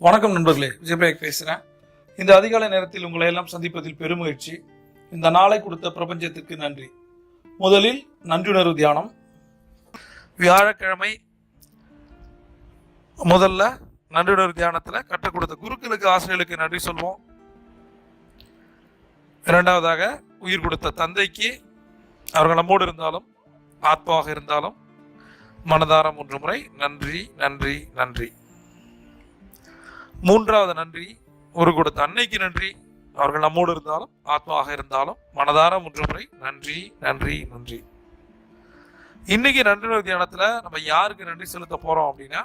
வணக்கம் நண்பர்களே, விஜயபாக் பேசுகிறேன். இந்த அதிகாலை நேரத்தில் உங்களை எல்லாம் சந்திப்பதில் பெருமகிழ்ச்சி. இந்த நாளை கொடுத்த பிரபஞ்சத்திற்கு நன்றி. முதலில் நன்றியுணர்வு தியானம். வியாழக்கிழமை முதல்ல நன்றியுணர்வு தியானத்தில் கற்றுக் கொடுத்த குருக்களுக்கு, ஆசிரியர்களுக்கு நன்றி சொல்வோம். இரண்டாவதாக உயிர் கொடுத்த தந்தைக்கு, அவர்கள் நம்மோடு இருந்தாலும் ஆத்மாவாக இருந்தாலும் மனதார 3 முறை நன்றி நன்றி நன்றி. மூன்றாவது நன்றி ஒரு கொடுத்த அன்னைக்கு நன்றி, அவர்கள் நம்மோடு இருந்தாலும் ஆத்மாவாக இருந்தாலும் மனதார 3 முறை நன்றி நன்றி நன்றி. இன்னைக்கு நன்றியுணர்வு தியானத்துல நம்ம யாருக்கு நன்றி செலுத்த போறோம் அப்படின்னா,